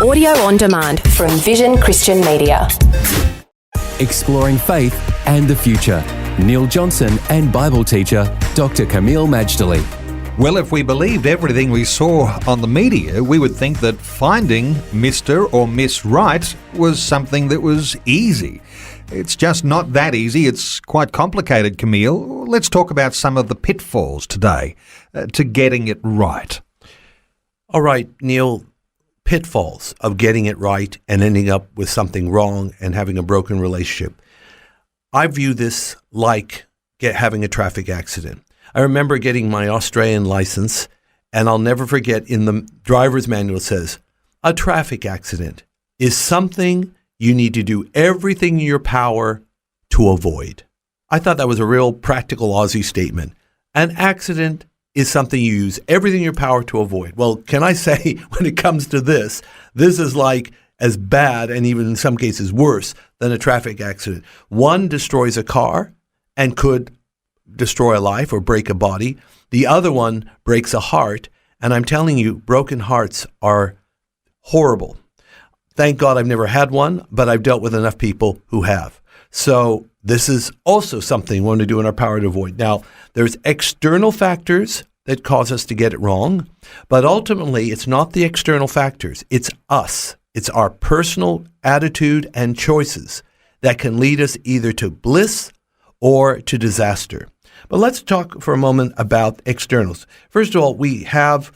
Audio on demand from Vision Christian Media. Exploring faith and the future. Neil Johnson and Bible teacher Dr. Camille Majdali. Well, if we believed everything we saw on the media, we would think that finding Mr. or Miss Right was something that was easy. It's just not that easy. It's quite complicated, Camille. Let's talk about some of the pitfalls today to getting it right. All right, Neil, pitfalls of getting it right and ending up with something wrong and having a broken relationship. I view this like having a traffic accident. I remember getting my Australian license, and I'll never forget in the driver's manual it says, a traffic accident is something you need to do everything in your power to avoid. I thought that was a real practical Aussie statement. An accident is something you use everything in your power to avoid. Well, can I say when it comes to this is like as bad and even in some cases worse than a traffic accident. One destroys a car and could destroy a life or break a body. The other one breaks a heart. And I'm telling you, broken hearts are horrible. Thank God I've never had one, but I've dealt with enough people who have. So this is also something we want to do in our power to avoid. Now, there's external factors that cause us to get it wrong, but ultimately it's not the external factors. It's us. It's our personal attitude and choices that can lead us either to bliss or to disaster. But let's talk for a moment about externals. First of all, we have,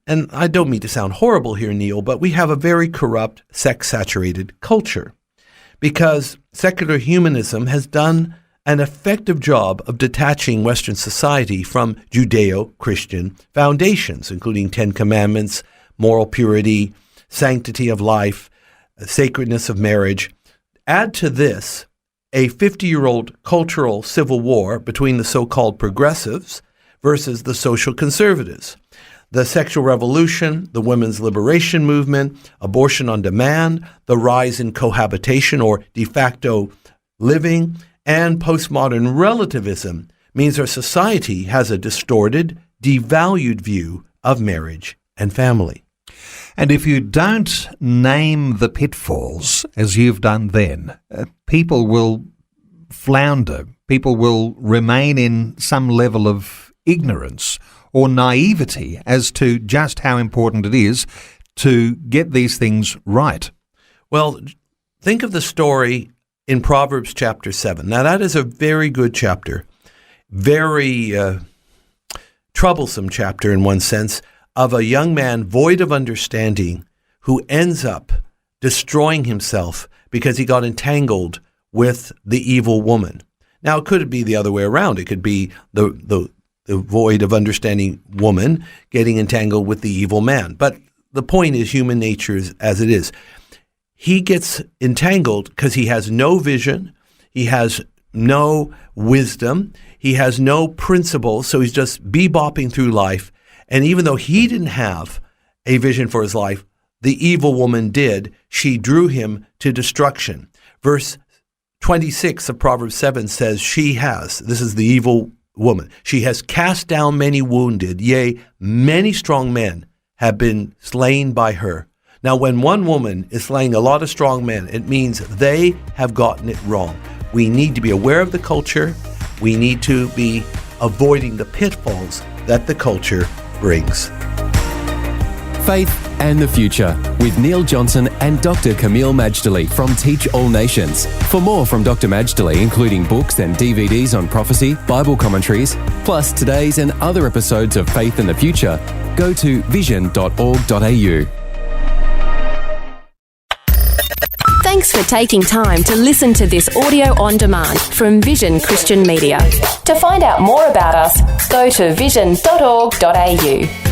and I don't mean to sound horrible here, Neil, but we have a very corrupt, sex-saturated culture because secular humanism has done an effective job of detaching Western society from Judeo-Christian foundations, including 10 Commandments, moral purity, sanctity of life, sacredness of marriage. Add to this a 50-year-old cultural civil war between the so-called progressives versus the social conservatives. The sexual revolution, the women's liberation movement, abortion on demand, the rise in cohabitation or de facto living, and postmodern relativism means our society has a distorted, devalued view of marriage and family. And if you don't name the pitfalls, as you've done then, people will flounder. People will remain in some level of ignorance or naivety as to just how important it is to get these things right. Well, think of the story in Proverbs chapter 7. Now, that is a very good chapter, very troublesome chapter in one sense, of a young man void of understanding who ends up destroying himself because he got entangled with the evil woman. Now, it could be the other way around. It could be the void of understanding woman getting entangled with the evil man. But the point is human nature is as it is. He gets entangled because he has no vision, he has no wisdom, he has no principles, so he's just bebopping through life. And even though he didn't have a vision for his life, the evil woman did. She drew him to destruction. Verse 26 of Proverbs 7 says, this is the evil woman, she has cast down many wounded, yea, many strong men have been slain by her. Now, when one woman is slaying a lot of strong men, it means they have gotten it wrong. We need to be aware of the culture. We need to be avoiding the pitfalls that the culture brings. Faith and the Future with Neil Johnson and Dr. Camille Majdali from Teach All Nations. For more from Dr. Majdali, including books and DVDs on prophecy, Bible commentaries, plus today's and other episodes of Faith and the Future, go to vision.org.au. Thanks for taking time to listen to this audio on demand from Vision Christian Media. To find out more about us, go to vision.org.au.